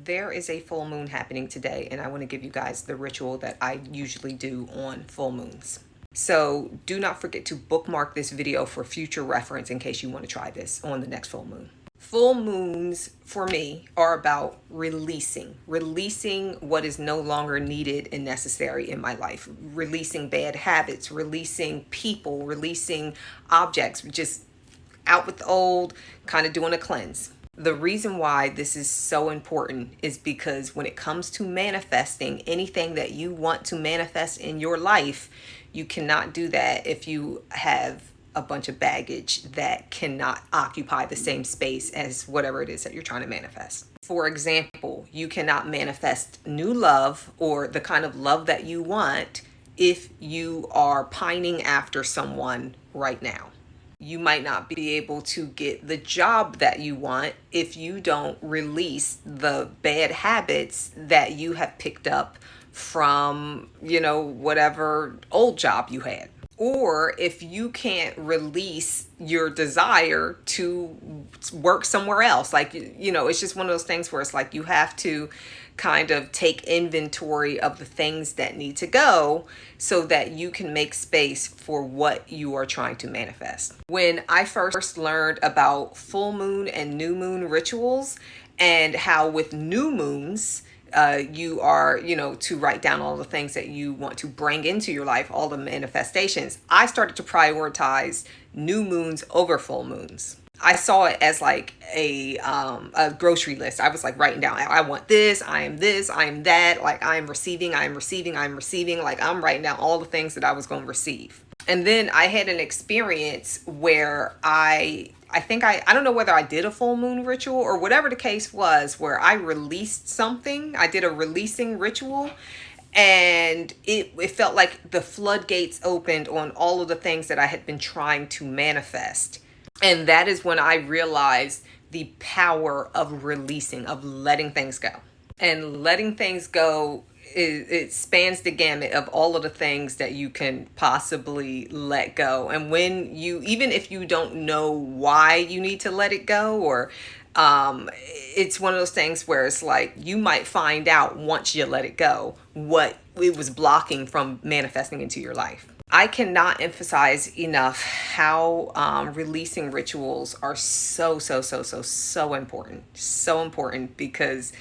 there is a full moon happening today, and I want to give you guys the ritual that I usually do on full moons. So do not forget to bookmark this video for future reference in case you want to try this on the next full moon. Full moons for me are about releasing what is no longer needed and necessary in my life, releasing bad habits, releasing people, releasing objects, just out with the old, kind of doing a cleanse. The reason why this is so important is because when it comes to manifesting anything that you want to manifest in your life, you cannot do that if you have a bunch of baggage that cannot occupy the same space as whatever it is that you're trying to manifest. For example, you cannot manifest new love or the kind of love that you want if you are pining after someone right now. You might not be able to get the job that you want if you don't release the bad habits that you have picked up from, whatever old job you had. Or if you can't release your desire to work somewhere else, it's just one of those things where it's like you have to kind of take inventory of the things that need to go so that you can make space for what you are trying to manifest. When I first learned about full moon and new moon rituals and how with new moons, you are, to write down all the things that you want to bring into your life, all the manifestations, I started to prioritize new moons over full moons. I saw it as like a grocery list. I was like writing down, I want this, I am that, like I'm receiving, like I'm writing down all the things that I was going to receive. And then I had an experience where I don't know whether I did a full moon ritual or whatever the case was, where I released something. I did a releasing ritual, and it felt like the floodgates opened on all of the things that I had been trying to manifest. And that is when I realized the power of releasing, of letting things go. And letting things go, it spans the gamut of all of the things that you can possibly let go. And even if you don't know why you need to let it go, or it's one of those things where it's like you might find out once you let it go what it was blocking from manifesting into your life. I cannot emphasize enough how releasing rituals are so important. So important because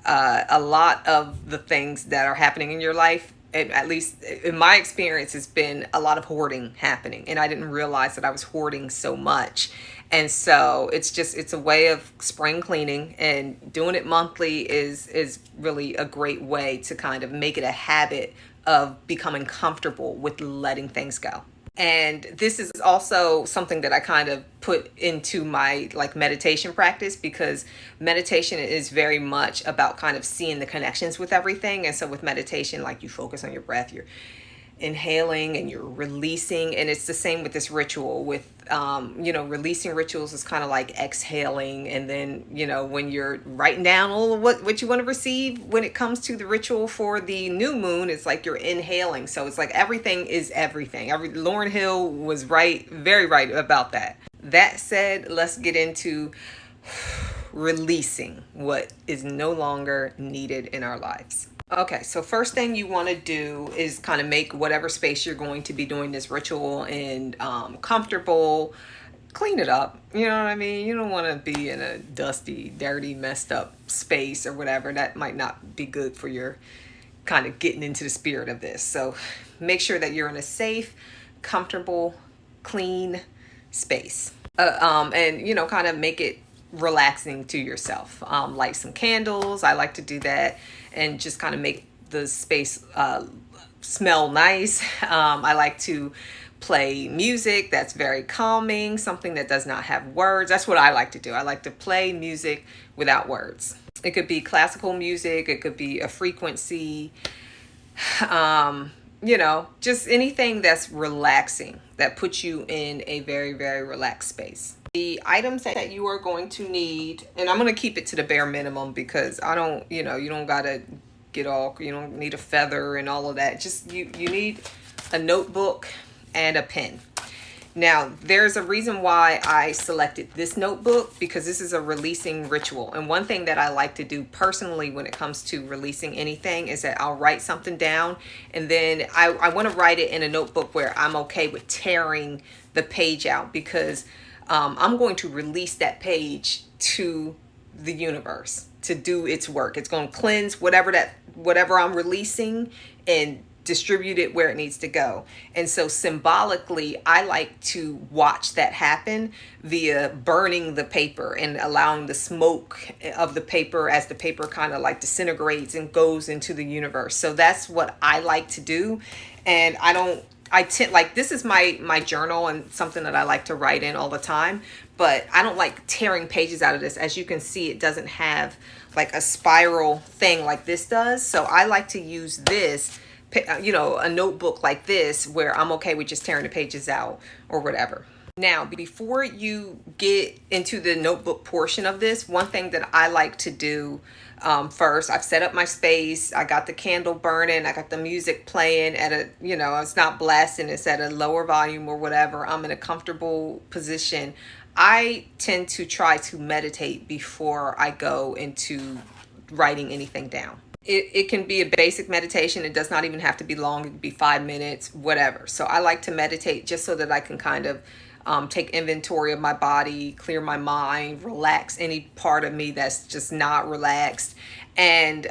a lot of the things that are happening in your life, at least in my experience, has been a lot of hoarding happening. And I didn't realize that I was hoarding so much. And so it's a way of spring cleaning, and doing it monthly is really a great way to kind of make it a habit of becoming comfortable with letting things go. And this is also something that I kind of put into my meditation practice, because meditation is very much about kind of seeing the connections with everything. And so with meditation, you focus on your breath, you're inhaling and you're releasing. And it's the same with this ritual. With releasing rituals is kind of like exhaling. And then when you're writing down all of what you want to receive, when it comes to the ritual for the new moon, it's like you're inhaling. So it's like everything is everything. Lauryn Hill was very right about that. That said, let's get into releasing what is no longer needed in our lives. Okay, so first thing you want to do is kind of make whatever space you're going to be doing this ritual in comfortable. Clean it up. You know what I mean? You don't want to be in a dusty, dirty, messed up space or whatever. That might not be good for your kind of getting into the spirit of this. So make sure that you're in a safe, comfortable, clean space. And kind of make it relaxing to yourself. Light some candles. I like to do that and just kind of make the space smell nice. I like to play music that's very calming, something that does not have words. That's what I like to do. I like to play music without words. It could be classical music. It could be a frequency. Just anything that's relaxing, that puts you in a very, very relaxed space. The items that you are going to need, and I'm going to keep it to the bare minimum because you don't got to you don't need a feather and all of that. Just you need a notebook and a pen. Now, there's a reason why I selected this notebook, because this is a releasing ritual. And one thing that I like to do personally when it comes to releasing anything is that I'll write something down, and then I want to write it in a notebook where I'm okay with tearing the page out, because I'm going to release that page to the universe to do its work. It's going to cleanse whatever I'm releasing and distribute it where it needs to go. And so symbolically, I like to watch that happen via burning the paper and allowing the smoke of the paper as the paper kind of like disintegrates and goes into the universe. So that's what I like to do. And I tend, like, this is my journal and something that I like to write in all the time, but I don't like tearing pages out of this. As you can see, it doesn't have like a spiral thing like this does. So I like to use this, you know, a notebook like this where I'm okay with just tearing the pages out or whatever. Now, before you get into the notebook portion of this, one thing that I like to do first, I've set up my space. I got the candle burning. I got the music playing at a, you know, it's not blasting. It's at a lower volume or whatever. I'm in a comfortable position. I tend to try to meditate before I go into writing anything down. It can be a basic meditation. It does not even have to be long. It could be 5 minutes, whatever. So I like to meditate just so that I can kind of take inventory of my body, clear my mind, relax any part of me that's just not relaxed. And,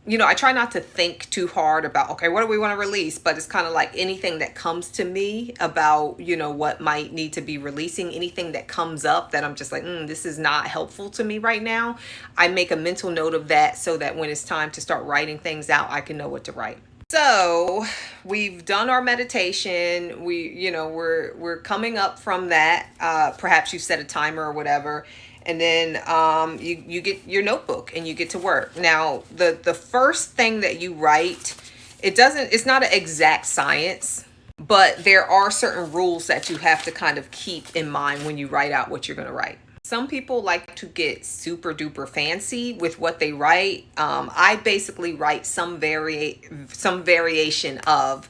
you know, I try not to think too hard about, okay, what do we want to release? But it's kind of like anything that comes to me about, you know, what might need to be releasing, anything that comes up that I'm just like, this is not helpful to me right now. I make a mental note of that so that when it's time to start writing things out, I can know what to write. So we've done our meditation. We're coming up from that. Perhaps you set a timer or whatever. And then you get your notebook and you get to work. Now, the first thing that you write, it's not an exact science, but there are certain rules that you have to kind of keep in mind when you write out what you're going to write. Some people like to get super duper fancy with what they write. I basically write some variation of,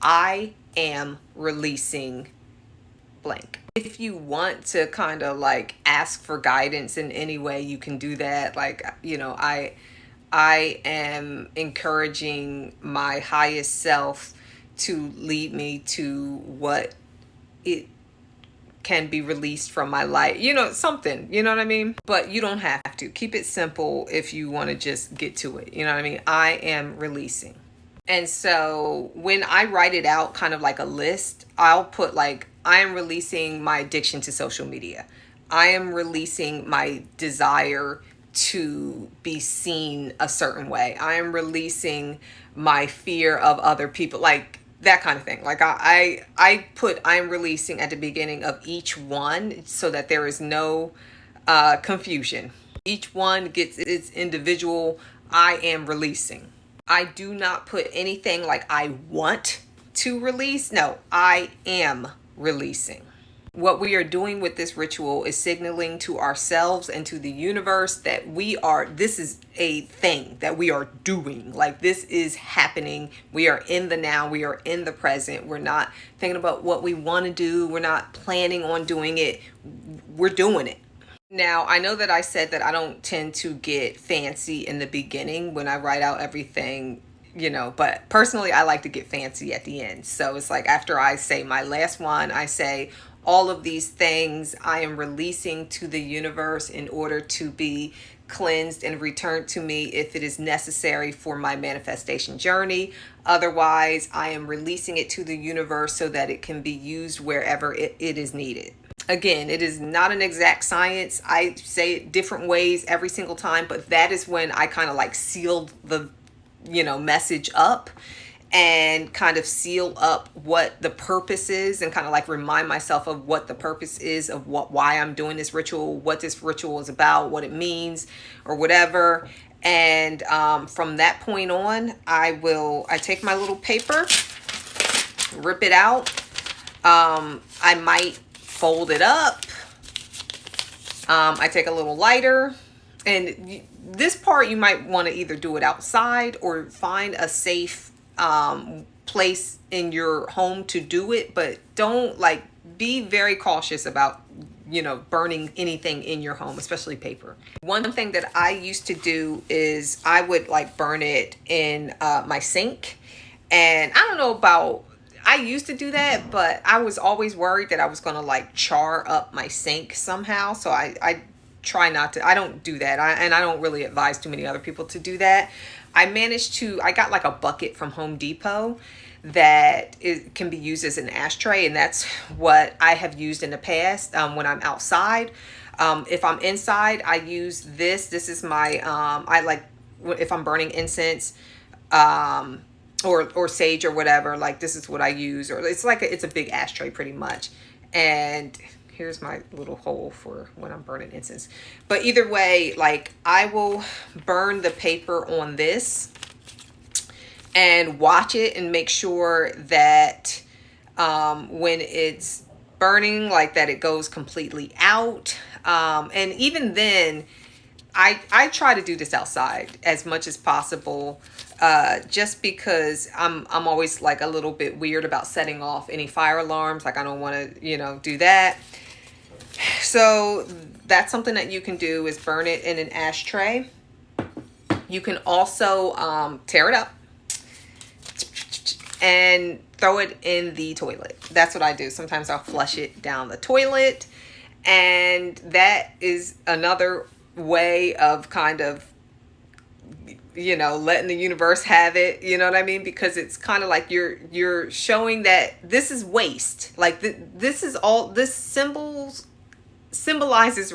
I am releasing blank. If you want to kind of like ask for guidance in any way, you can do that. Like, you know, I am encouraging my highest self to lead me to what it can be released from my life, you know, something, you know what I mean? But you don't have to. Keep it simple if you want to just get to it. You know what I mean? I am releasing. And so when I write it out kind of like a list, I'll put like, I am releasing my addiction to social media. I am releasing my desire to be seen a certain way. I am releasing my fear of other people, like that kind of thing. Like I am releasing at the beginning of each one so that there is no confusion. Each one gets its individual, I am releasing. I do not put anything like I want to release. No, I am releasing. What we are doing with this ritual is signaling to ourselves and to the universe that this is a thing that we are doing. Like, this is happening. We are in the now. We are in the present. We're not thinking about what we want to do. We're not planning on doing it. We're doing it. Now, I know that I said that I don't tend to get fancy in the beginning when I write out everything, you know, but personally, I like to get fancy at the end. So it's like after I say my last one, I say all of these things I am releasing to the universe in order to be cleansed and returned to me if it is necessary for my manifestation journey. Otherwise, I am releasing it to the universe so that it can be used wherever it is needed. Again, it is not an exact science. I say it different ways every single time, but that is when I kind of like sealed the, you know, message up and kind of seal up what the purpose is and kind of like remind myself of what the purpose is of why I'm doing this ritual, what this ritual is about, what it means or whatever. And from that point on, I take my little paper, rip it out. I might fold it up. I take a little lighter, and this part you might want to either do it outside or find a safe place in your home to do it, but don't be very cautious about, you know, burning anything in your home, especially paper. One thing that I used to do is I would like burn it in my sink. And I don't know about, I used to do that, but I was always worried that I was going to like char up my sink somehow. So I try not to, I don't do that. And I don't really advise too many other people to do that. I got like a bucket from Home Depot that can be used as an ashtray, and that's what I have used in the past when I'm outside. If I'm inside, I use this. This is my I like if I'm burning incense or sage or whatever, like this is what I use. Or it's like it's a big ashtray pretty much. And here's my little hole for when I'm burning incense. But either way, like I will burn the paper on this and watch it and make sure that when it's burning, like that it goes completely out. And even then, I try to do this outside as much as possible, just because I'm always like a little bit weird about setting off any fire alarms. Like I don't want to, you know, do that. So that's something that you can do, is burn it in an ashtray. You can also tear it up and throw it in the toilet. That's what I do. Sometimes I'll flush it down the toilet. And that is another way of kind of, you know, letting the universe have it, you know what I mean? Because it's kind of like you're showing that this is waste. Like this is all, this symbolizes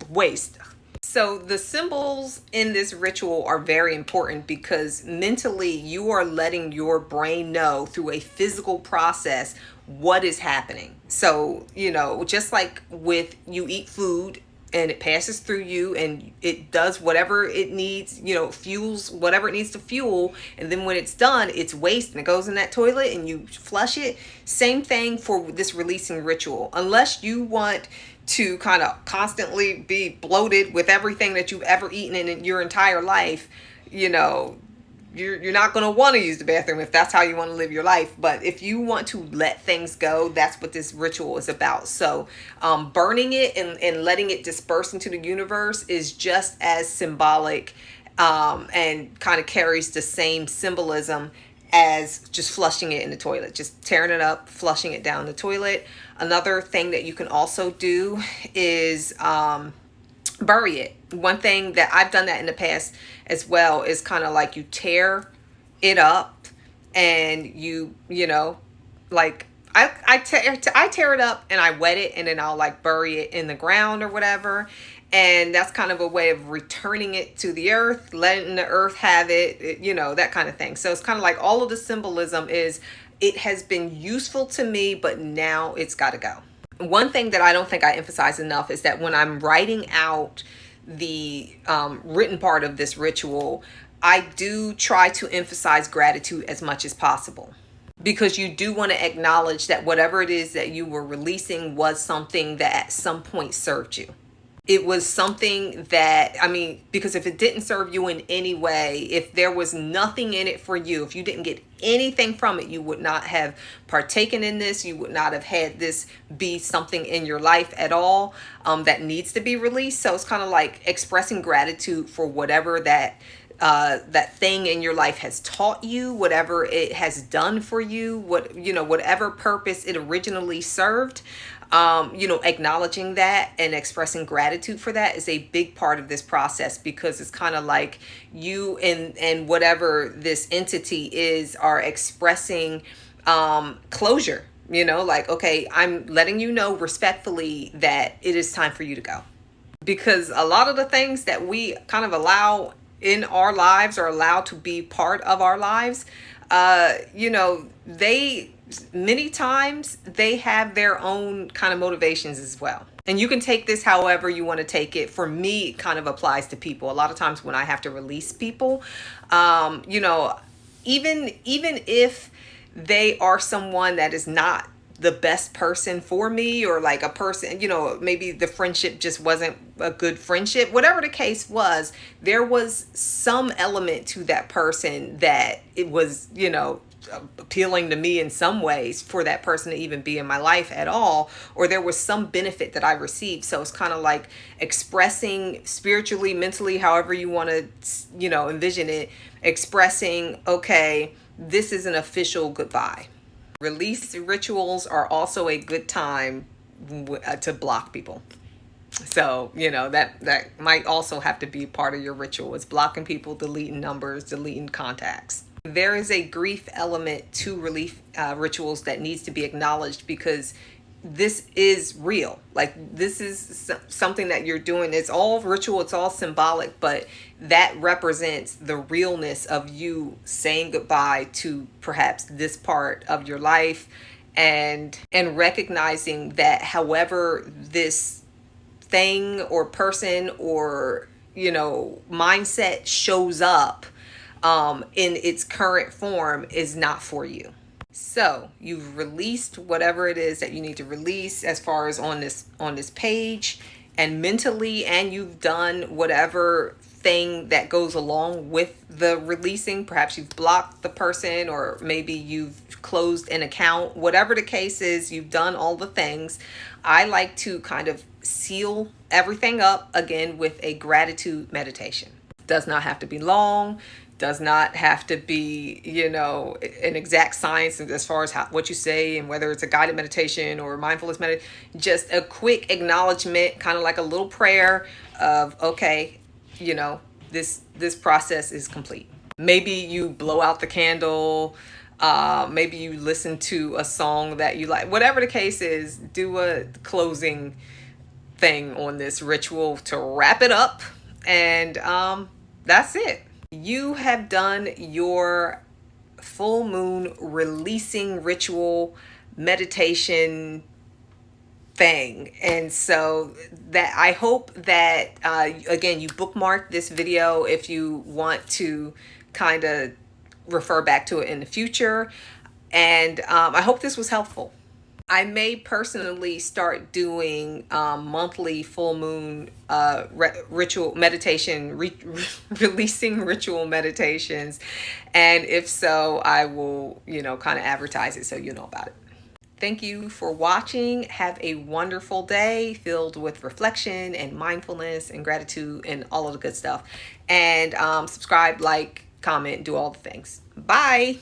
waste. So the symbols in this ritual are very important because mentally you are letting your brain know through a physical process what is happening. So, you know, just like with you eat food and it passes through you and it does whatever it needs, you know, fuels whatever it needs to fuel. And then when it's done, it's waste and it goes in that toilet and you flush it. Same thing for this releasing ritual. Unless you want to kind of constantly be bloated with everything that you've ever eaten in your entire life, you know, you're not going to want to use the bathroom if that's how you want to live your life. But if you want to let things go, that's what this ritual is about. So burning it and letting it disperse into the universe is just as symbolic and kind of carries the same symbolism as just flushing it in the toilet, just tearing it up, flushing it down the toilet. Another thing that you can also do is bury it. One thing that I've done that in the past as well is kind of like you tear it up and you know, like I tear it up and I wet it and then I'll like bury it in the ground or whatever. And that's kind of a way of returning it to the earth, letting the earth have it, you know, that kind of thing. So it's kind of like all of the symbolism is it has been useful to me, but now it's got to go. One thing that I don't think I emphasize enough is that when I'm writing out the written part of this ritual, I do try to emphasize gratitude as much as possible. Because you do want to acknowledge that whatever it is that you were releasing was something that at some point served you. It was something that, I mean, because if it didn't serve you in any way, if there was nothing in it for you, if you didn't get anything from it, you would not have partaken in this. You would not have had this be something in your life at all that needs to be released. So it's kind of like expressing gratitude for whatever that thing in your life has taught you, whatever it has done for you, whatever purpose it originally served. Acknowledging that and expressing gratitude for that is a big part of this process, because it's kind of like you and whatever this entity is are expressing closure, like, okay, I'm letting you know respectfully that it is time for you to go. Because a lot of the things that we kind of allow in our lives or allow to be part of our lives, many times they have their own kind of motivations as well. And you can take this however you want to take it. For me, it kind of applies to people. A lot of times when I have to release people, even if they are someone that is not the best person for me, or like a person, maybe the friendship just wasn't a good friendship, whatever the case was, there was some element to that person that it was, appealing to me in some ways for that person to even be in my life at all, or there was some benefit that I received. So it's kind of like expressing spiritually, mentally, however you want to, envision it, expressing, okay, this is an official goodbye. Release rituals are also a good time to block people. So, that might also have to be part of your ritual. It's blocking people, deleting numbers, deleting contacts. There is a grief element to relief rituals that needs to be acknowledged, because this is real. Like, this is something that you're doing. It's all ritual, it's all symbolic, but that represents the realness of you saying goodbye to perhaps this part of your life, and recognizing that however this thing or person or mindset shows up in its current form is not for you. So you've released whatever it is that you need to release as far as on this page and mentally, and you've done whatever thing that goes along with the releasing. Perhaps you've blocked the person, or maybe you've closed an account. Whatever the case is, you've done all the things. I like to kind of seal everything up again with a gratitude meditation. Does not have to be long, does not have to be, an exact science as far as what you say and whether it's a guided meditation or mindfulness meditation. Just a quick acknowledgement, kind of like a little prayer of, okay, this process is complete. Maybe you blow out the candle. Maybe you listen to a song that you like. Whatever the case is, do a closing thing on this ritual to wrap it up. And that's it. You have done your full moon releasing ritual meditation thing. And so that I hope that again, you bookmark this video if you want to kind of refer back to it in the future. And I hope this was helpful. I may personally start doing monthly full moon ritual meditation, releasing ritual meditations. And if so, I will, kind of advertise it so you know about it. Thank you for watching. Have a wonderful day filled with reflection and mindfulness and gratitude and all of the good stuff. And subscribe, like, comment, do all the things. Bye.